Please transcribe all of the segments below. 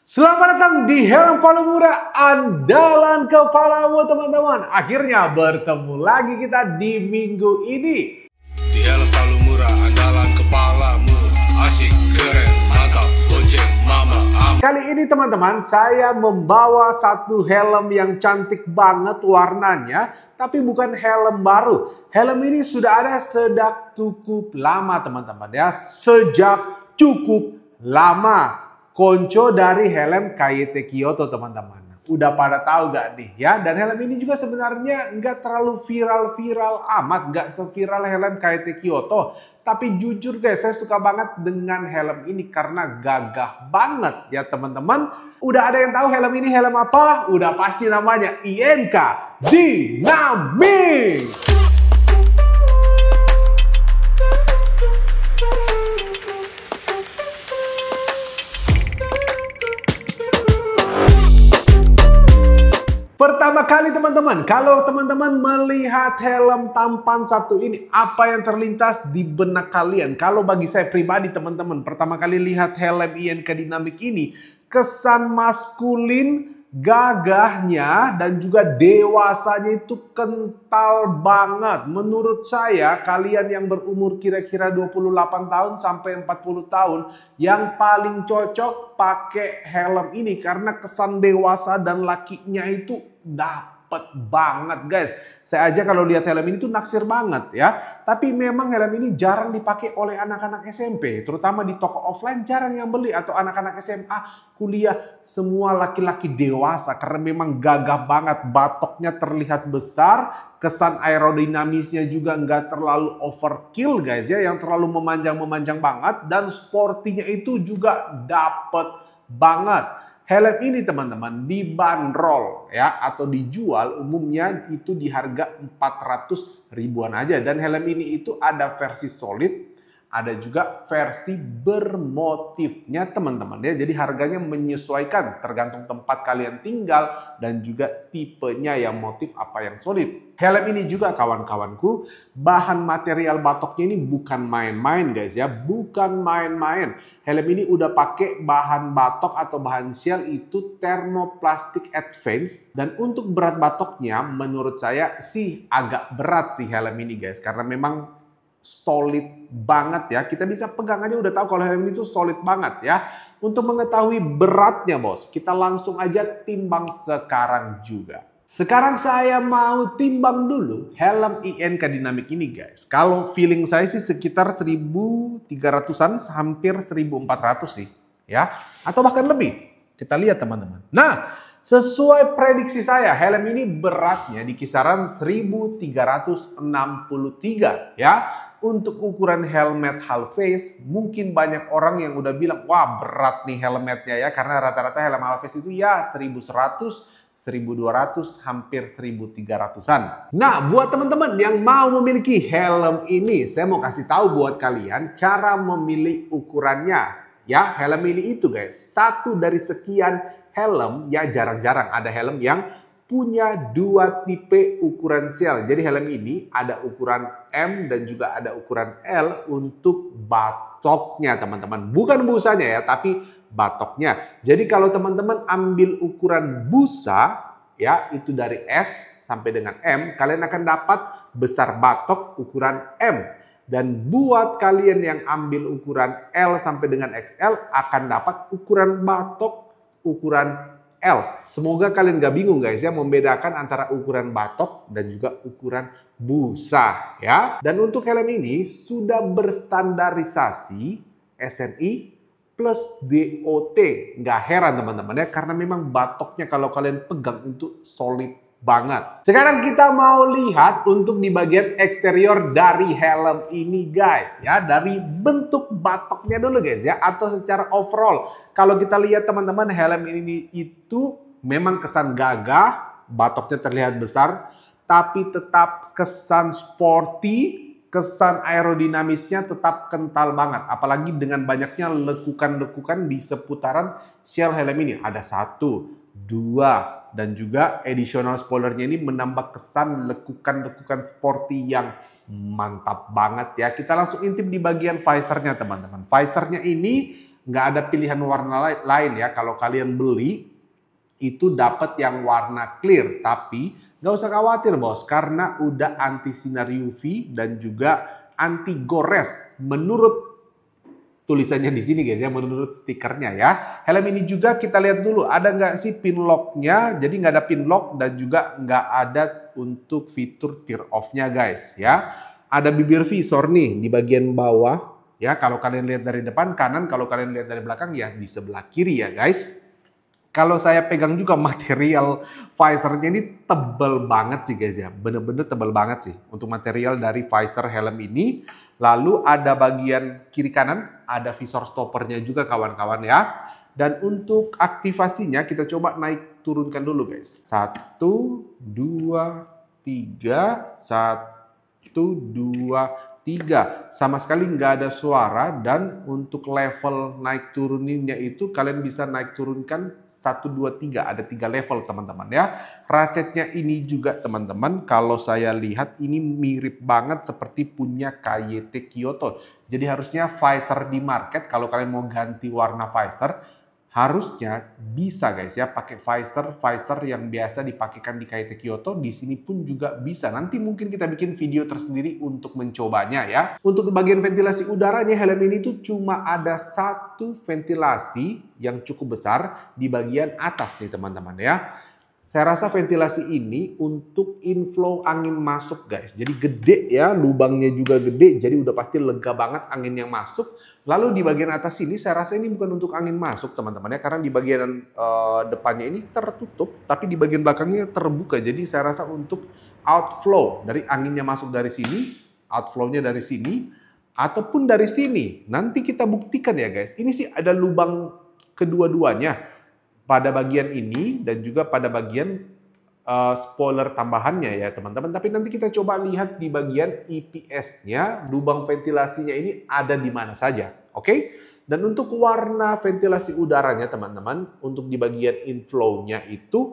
Selamat datang di Helm Paling Murah Andalan Kepalamu teman-teman. Akhirnya bertemu lagi kita di minggu ini. Di Helm Paling Murah Andalan Kepalamu. Asik, keren, mantap, bonceng, mama, Kali ini teman-teman saya membawa satu helm yang cantik banget warnanya. Tapi bukan helm baru. Helm ini sudah ada sejak cukup lama teman-teman ya. Sejak cukup lama. Konco dari helm KYT Kyoto teman-teman. Udah pada tahu gak nih ya? Dan helm ini juga sebenarnya nggak terlalu viral-viral amat. Nggak seviral helm KYT Kyoto. Tapi jujur guys, saya suka banget dengan helm ini karena gagah banget ya teman-teman. Udah ada yang tahu helm ini helm apa? Udah pasti namanya INK Dynamic. Pertama kali teman-teman, kalau teman-teman melihat helm tampan satu ini, apa yang terlintas di benak kalian? Kalau bagi saya pribadi teman-teman, pertama kali lihat helm INK Dynamic ini, kesan maskulin, gagahnya, dan juga dewasanya itu kental banget. Menurut saya, kalian yang berumur kira-kira 28 tahun sampai 40 tahun, yang paling cocok pakai helm ini karena kesan dewasa dan lakinya itu dapet banget guys. Saya aja kalau lihat helm ini tuh naksir banget ya. Tapi memang helm ini jarang dipakai oleh anak-anak SMP. Terutama di toko offline jarang yang beli. Atau anak-anak SMA, kuliah, semua laki-laki dewasa. Karena memang gagah banget. Batoknya terlihat besar. Kesan aerodinamisnya juga nggak terlalu overkill guys ya. Yang terlalu memanjang-memanjang banget. Dan sportinya itu juga dapet banget. Helm ini teman-teman dibanderol ya atau dijual umumnya itu di harga 400 ribuan aja. Dan helm ini itu ada versi solid, ada juga versi bermotifnya teman-teman ya. Jadi harganya menyesuaikan tergantung tempat kalian tinggal dan juga tipenya yang motif apa yang solid. Helm ini juga kawan-kawanku, bahan material batoknya ini bukan main-main guys ya, bukan main-main. Helm ini udah pakai bahan batok atau bahan shell itu thermoplastic advance. Dan untuk berat batoknya menurut saya sih agak berat sih helm ini guys, karena memang solid banget ya. Kita bisa pegang aja udah tahu kalau helm ini tuh solid banget ya. Untuk mengetahui beratnya bos, kita langsung aja timbang sekarang juga. Sekarang saya mau timbang dulu helm INK Dynamic ini guys. Kalau feeling saya sih sekitar 1300-an, hampir 1400 sih ya. Atau bahkan lebih. Kita lihat teman-teman. Nah, sesuai prediksi saya helm ini beratnya di kisaran 1363 ya. Untuk ukuran helmet half face, mungkin banyak orang yang udah bilang, wah berat nih helmetnya ya. Karena rata-rata helm half face itu ya 1100, 1200, hampir 1300-an. Nah, buat teman-teman yang mau memiliki helm ini, saya mau kasih tahu buat kalian cara memilih ukurannya. Ya, helm ini itu guys, satu dari sekian helm ya, jarang-jarang ada helm yang punya dua tipe ukuran shell. Jadi helm ini ada ukuran M dan juga ada ukuran L untuk batoknya teman-teman. Bukan busanya ya, tapi batoknya. Jadi kalau teman-teman ambil ukuran busa ya, itu dari S sampai dengan M, kalian akan dapat besar batok ukuran M. Dan buat kalian yang ambil ukuran L sampai dengan XL akan dapat ukuran batok ukuran L. Semoga kalian gak bingung guys ya membedakan antara ukuran batok dan juga ukuran busa ya. Dan untuk helm ini sudah berstandarisasi SNI plus DOT. Nggak heran teman-teman ya, karena memang batoknya kalau kalian pegang itu solid banget. Sekarang kita mau lihat untuk di bagian eksterior dari helm ini guys ya. Dari bentuk batoknya dulu guys ya, atau secara overall. Kalau kita lihat teman-teman, helm ini itu memang kesan gagah, batoknya terlihat besar, tapi tetap kesan sporty. Kesan aerodinamisnya tetap kental banget. Apalagi dengan banyaknya lekukan-lekukan di seputaran shell helm ini. Ada 1, 2, dan juga additional spoilernya ini menambah kesan lekukan-lekukan sporty yang mantap banget ya. Kita langsung intip di bagian visornya teman-teman. Visornya ini nggak ada pilihan warna lain ya. Kalau kalian beli itu dapat yang warna clear, tapi nggak usah khawatir bos, karena udah anti sinar UV dan juga anti gores menurut tulisannya di sini guys ya, menurut stikernya ya. Helm ini juga kita lihat dulu ada nggak sih pin locknya. Jadi nggak ada pin lock dan juga nggak ada untuk fitur tear off-nya guys ya. Ada bibir visor nih di bagian bawah ya. Kalau kalian lihat dari depan kanan, kalau kalian lihat dari belakang ya di sebelah kiri ya guys. Kalau saya pegang juga material visornya ini tebal banget sih guys ya. Bener-bener tebal banget sih untuk material dari visor helm ini. Lalu ada bagian kiri kanan, ada visor stoppernya juga kawan-kawan ya. Dan untuk aktivasinya kita coba naik turunkan dulu guys. 1, 2, 3, 1, 2, 3. Sama sekali nggak ada suara dan untuk level naik turuninnya itu kalian bisa naik turunkan 1, 2, 3. Ada 3 level teman-teman ya. Ratchetnya ini juga teman-teman kalau saya lihat ini mirip banget seperti punya KYT Kyoto. Jadi harusnya visor di market kalau kalian mau ganti warna visor harusnya bisa guys ya pakai visor yang biasa dipakaikan di KYT Kyoto. Di sini pun juga bisa. Nanti mungkin kita bikin video tersendiri untuk mencobanya ya. Untuk bagian ventilasi udaranya helm ini tuh cuma ada satu ventilasi yang cukup besar di bagian atas nih teman-teman ya. Saya rasa ventilasi ini untuk inflow angin masuk guys. Jadi gede ya, lubangnya juga gede. Jadi udah pasti lega banget angin yang masuk. Lalu di bagian atas sini saya rasa ini bukan untuk angin masuk teman-teman ya. Karena di bagian depannya ini tertutup. Tapi di bagian belakangnya terbuka. Jadi saya rasa untuk outflow dari anginnya masuk dari sini. Outflow-nya dari sini. Ataupun dari sini. Nanti kita buktikan ya guys. Ini sih ada lubang kedua-duanya. Pada bagian ini dan juga pada bagian spoiler tambahannya ya teman-teman. Tapi nanti kita coba lihat di bagian EPS-nya, lubang ventilasinya ini ada di mana saja. Oke? Dan untuk warna ventilasi udaranya teman-teman, untuk di bagian inflow-nya itu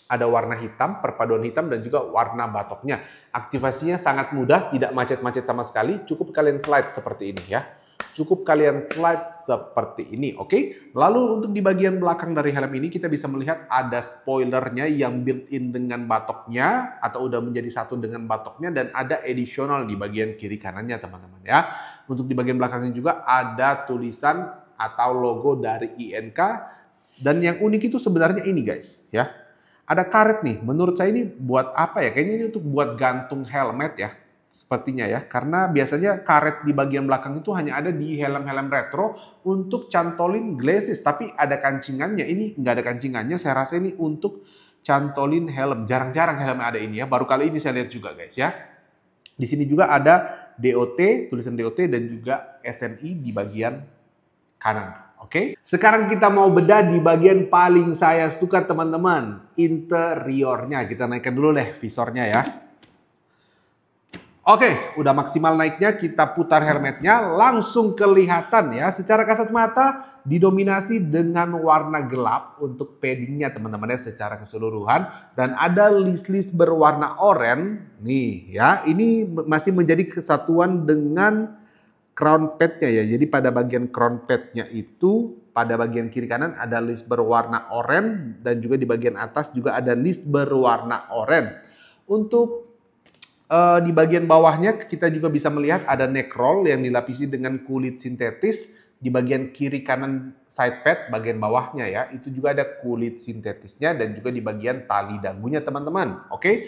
ada warna hitam, perpaduan hitam dan juga warna batoknya. Aktivasinya sangat mudah, tidak macet-macet sama sekali. Cukup kalian slide seperti ini ya. Cukup kalian slide seperti ini, oke? Lalu untuk di bagian belakang dari helm ini kita bisa melihat ada spoilernya yang built-in dengan batoknya atau udah menjadi satu dengan batoknya dan ada additional di bagian kiri kanannya teman-teman ya. Untuk di bagian belakangnya juga ada tulisan atau logo dari INK dan yang unik itu sebenarnya ini guys ya. Ada karet nih, menurut saya ini buat apa ya? Kayaknya ini untuk buat gantung helmet ya. Sepertinya ya, karena biasanya karet di bagian belakang itu hanya ada di helm-helm retro untuk cantolin glasses, tapi ada kancingannya. Ini nggak ada kancingannya, saya rasa ini untuk cantolin helm. Jarang-jarang helm ada ini ya, baru kali ini saya lihat juga guys ya. Di sini juga ada DOT, tulisan DOT dan juga SNI di bagian kanan. Oke, sekarang kita mau bedah di bagian paling saya suka teman-teman, interiornya. Kita naikkan dulu deh visornya ya. Oke, udah maksimal naiknya, kita putar helmetnya, langsung kelihatan ya. Secara kasat mata didominasi dengan warna gelap untuk paddingnya teman-teman ya secara keseluruhan. Dan ada list-list berwarna oranye nih ya. Ini masih menjadi kesatuan dengan crown padnya ya. Jadi pada bagian crown padnya itu, pada bagian kiri kanan ada list berwarna oranye. Dan juga di bagian atas juga ada list berwarna oranye. Untuk di bagian bawahnya kita juga bisa melihat ada neck roll yang dilapisi dengan kulit sintetis. Di bagian kiri kanan side pad bagian bawahnya ya, itu juga ada kulit sintetisnya dan juga di bagian tali dagunya teman-teman. Oke.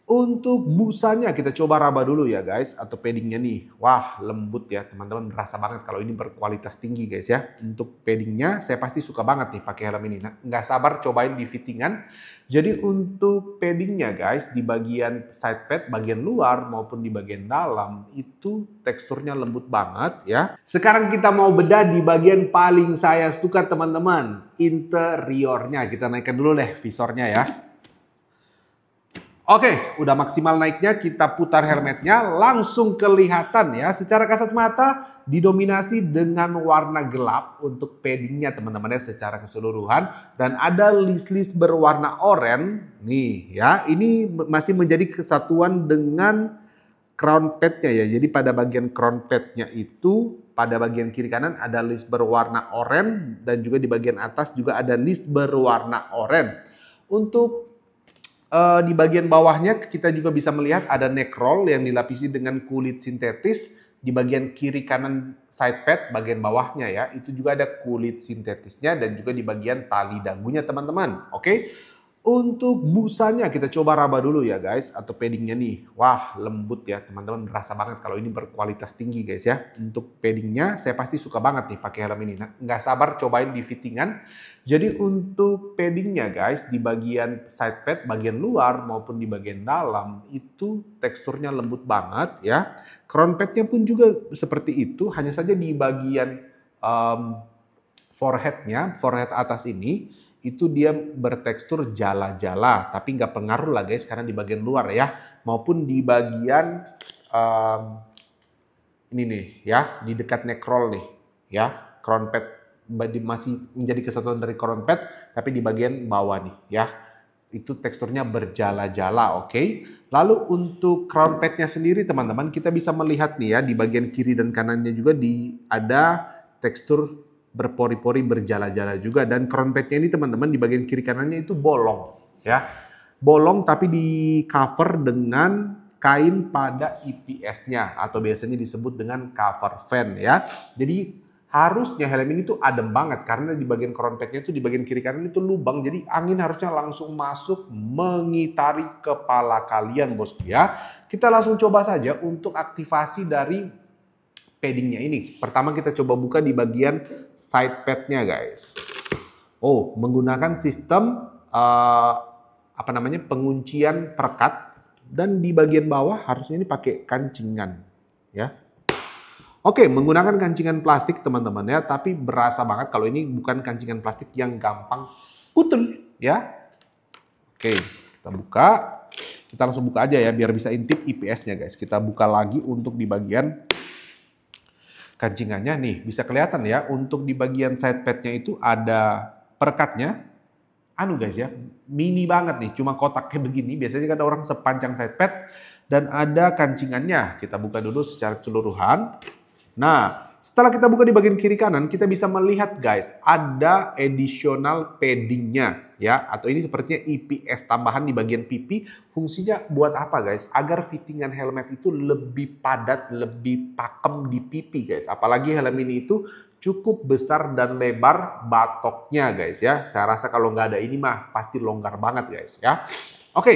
Untuk busanya kita coba raba dulu ya guys, atau paddingnya nih. Wah lembut ya teman-teman, berasa banget kalau ini berkualitas tinggi guys ya. Untuk paddingnya saya pasti suka banget nih pakai helm ini. Nah, nggak sabar cobain di fittingan. Jadi untuk paddingnya guys, di bagian side pad, bagian luar maupun di bagian dalam itu teksturnya lembut banget ya. Sekarang kita mau bedah di bagian paling saya suka teman-teman, interiornya. Kita naikkan dulu deh visornya ya. Oke, udah maksimal naiknya, kita putar helmetnya, langsung kelihatan ya. Secara kasat mata didominasi dengan warna gelap untuk paddingnya teman-teman ya secara keseluruhan. Dan ada list-list berwarna oranye nih ya. Ini masih menjadi kesatuan dengan crown padnya ya. Jadi pada bagian crown padnya itu, pada bagian kiri kanan ada list berwarna oranye dan juga di bagian atas juga ada list berwarna oranye. Untuk di bagian bawahnya kita juga bisa melihat ada neck roll yang dilapisi dengan kulit sintetis. Di bagian kiri kanan side pad bagian bawahnya ya, itu juga ada kulit sintetisnya dan juga di bagian tali dagunya teman-teman. Oke. Untuk busanya kita coba raba dulu ya guys, atau paddingnya nih. Wah, lembut ya teman-teman, berasa banget kalau ini berkualitas tinggi guys ya. Untuk paddingnya saya pasti suka banget nih pakai helm ini. Nah, nggak sabar cobain di fittingan. Jadi untuk paddingnya guys, di bagian side pad bagian luar maupun di bagian dalam itu teksturnya lembut banget ya. Crown padnya pun juga seperti itu, hanya saja di bagian forehead atas ini itu dia bertekstur jala-jala, tapi nggak pengaruh lah guys karena di bagian luar ya, maupun di bagian ini nih ya, di dekat neck roll nih ya, crown pad masih menjadi kesatuan dari crown pad, tapi di bagian bawah nih ya, itu teksturnya berjala-jala. Oke. Lalu untuk crown padnya sendiri teman-teman, kita bisa melihat nih ya, di bagian kiri dan kanannya juga ada tekstur berpori-pori berjala-jala juga, dan crown padnya ini teman-teman di bagian kiri kanannya itu bolong ya, bolong tapi di cover dengan kain pada IPS-nya atau biasanya disebut dengan cover fan ya. Jadi harusnya helm ini tuh adem banget karena di bagian crown padnya itu di bagian kiri kanan itu lubang, jadi angin harusnya langsung masuk mengitari kepala kalian bosku ya. Kita langsung coba saja untuk aktivasi dari paddingnya ini. Pertama kita coba buka di bagian side padnya guys. Oh, menggunakan sistem penguncian perekat, dan di bagian bawah harusnya ini pakai kancingan ya. Oke, menggunakan kancingan plastik teman-teman ya, tapi berasa banget kalau ini bukan kancingan plastik yang gampang putul ya. Oke, kita buka. Kita langsung buka aja ya biar bisa intip IPS-nya guys. Kita buka lagi untuk di bagian kancingannya nih, bisa kelihatan ya, untuk di bagian side padnya itu ada perekatnya. Guys ya, mini banget nih, cuma kotak kayak begini. Biasanya kan ada orang sepanjang side pad, dan ada kancingannya. Kita buka dulu secara keseluruhan. Nah, setelah kita buka di bagian kiri kanan, kita bisa melihat guys, ada additional paddingnya ya, atau ini sepertinya IPS tambahan di bagian pipi. Fungsinya buat apa guys? Agar fittingan helmet itu lebih padat, lebih pakem di pipi guys. Apalagi helm ini itu cukup besar dan lebar batoknya guys ya. Saya rasa kalau nggak ada ini mah pasti longgar banget guys ya. Oke,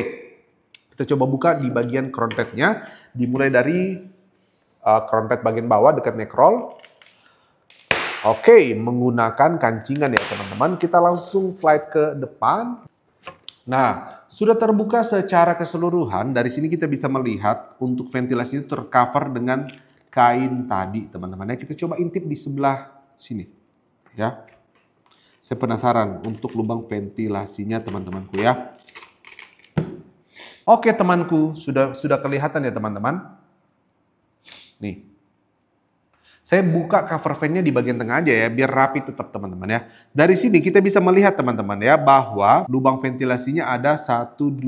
kita coba buka di bagian crown padnya. Dimulai dari crown pad bagian bawah dekat neck roll. Oke, menggunakan kancingan ya teman-teman. Kita langsung slide ke depan. Nah, sudah terbuka secara keseluruhan. Dari sini kita bisa melihat untuk ventilasi itu tercover dengan kain tadi teman-teman ya. Kita coba intip di sebelah sini ya. Saya penasaran untuk lubang ventilasinya teman-temanku ya. Oke temanku, sudah kelihatan ya teman-teman. Nih, saya buka cover fan-nya di bagian tengah aja ya, biar rapi tetap teman-teman ya. Dari sini kita bisa melihat teman-teman ya, bahwa lubang ventilasinya ada 1, 2,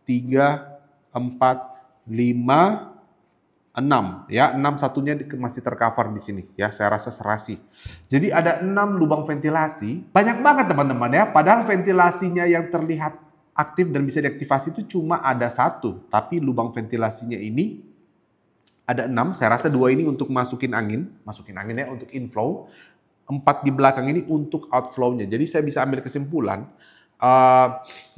3, 4, 5, 6 ya. 6 satunya masih tercover di sini ya, saya rasa serasi. Jadi ada 6 lubang ventilasi, banyak banget teman-teman ya. Padahal ventilasinya yang terlihat aktif dan bisa diaktifasi itu cuma ada 1, tapi lubang ventilasinya ini ada 6, saya rasa 2 ini untuk masukin angin ya untuk inflow, 4 di belakang ini untuk outflow-nya. Jadi saya bisa ambil kesimpulan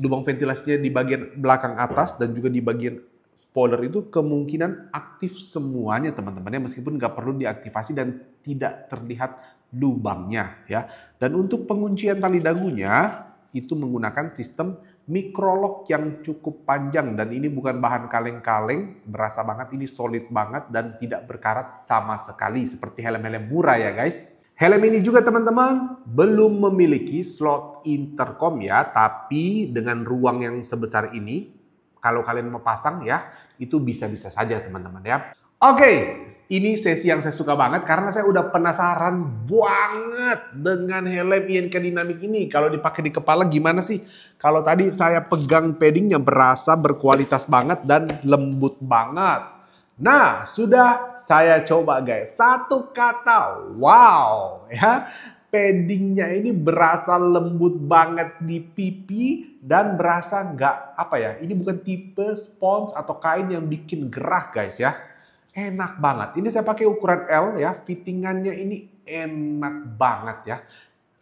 lubang ventilasinya di bagian belakang atas dan juga di bagian spoiler itu kemungkinan aktif semuanya teman-teman ya, meskipun nggak perlu diaktifasi dan tidak terlihat lubangnya ya. Dan untuk penguncian tali dagunya itu menggunakan sistem microlock yang cukup panjang, dan ini bukan bahan kaleng-kaleng, berasa banget ini solid banget dan tidak berkarat sama sekali seperti helm-helm murah ya guys. Helm ini juga teman-teman belum memiliki slot intercom ya, tapi dengan ruang yang sebesar ini kalau kalian mau pasang ya itu bisa-bisa saja teman-teman ya. Oke, ini sesi yang saya suka banget karena saya udah penasaran banget dengan helm INK Dynamic ini. Kalau dipakai di kepala gimana sih? Kalau tadi saya pegang paddingnya berasa berkualitas banget dan lembut banget. Nah, sudah saya coba guys. Satu kata, wow ya. Paddingnya ini berasa lembut banget di pipi dan berasa nggak apa ya. Ini bukan tipe spons atau kain yang bikin gerah guys ya. Enak banget. Ini saya pakai ukuran L ya. Fittingannya ini enak banget ya.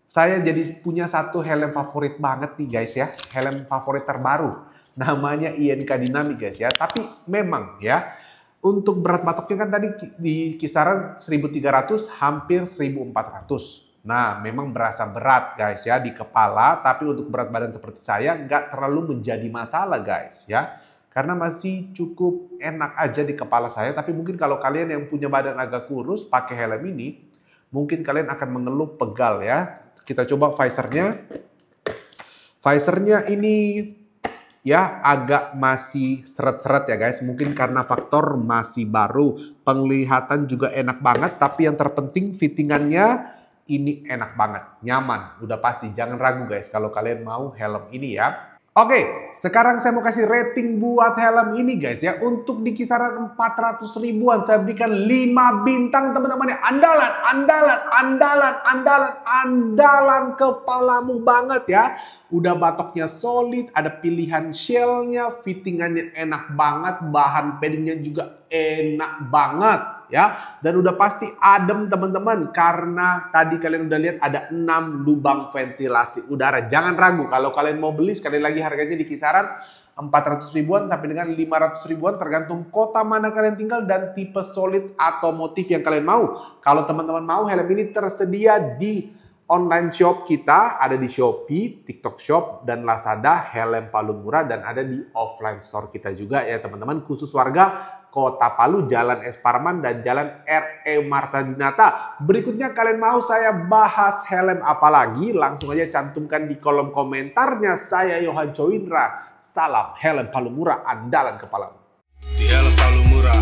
Saya jadi punya satu helm favorit banget nih guys ya. Helm favorit terbaru. Namanya INK Dynamic guys ya. Tapi memang ya. Untuk berat batoknya kan tadi di kisaran 1300 hampir 1400. Nah, memang berasa berat guys ya di kepala, tapi untuk berat badan seperti saya nggak terlalu menjadi masalah guys ya. Karena masih cukup enak aja di kepala saya, tapi mungkin kalau kalian yang punya badan agak kurus pakai helm ini, mungkin kalian akan mengeluh pegal ya. Kita coba visornya. Visornya ini ya agak masih seret-seret ya guys. Mungkin karena faktor masih baru. Penglihatan juga enak banget, tapi yang terpenting fittingannya ini enak banget, nyaman, udah pasti. Jangan ragu guys kalau kalian mau helm ini ya. Oke, sekarang saya mau kasih rating buat helm ini guys ya. Untuk di kisaran 400 ribuan saya berikan 5 bintang teman-teman. Andalan kepalamu banget ya. Udah batoknya solid, ada pilihan shellnya, fittingannya enak banget, bahan paddingnya juga enak banget ya. Dan udah pasti adem teman-teman, karena tadi kalian udah lihat ada 6 lubang ventilasi udara. Jangan ragu kalau kalian mau beli, sekali lagi harganya di kisaran 400 ribuan sampai dengan 500 ribuan tergantung kota mana kalian tinggal dan tipe solid atau motif yang kalian mau. Kalau teman-teman mau, helm ini tersedia di online shop kita, ada di Shopee, TikTok Shop, dan Lazada, helm Palu Murah, dan ada di offline store kita juga ya teman-teman, khusus warga Kota Palu, Jalan Es Parman, dan Jalan R.E. Marta Dinata. Berikutnya kalian mau saya bahas helm apa lagi? Langsung aja cantumkan di kolom komentarnya. Saya Yohan Coindra, salam helm Palu Murah, andalan kepalamu. Di helm Palu Murah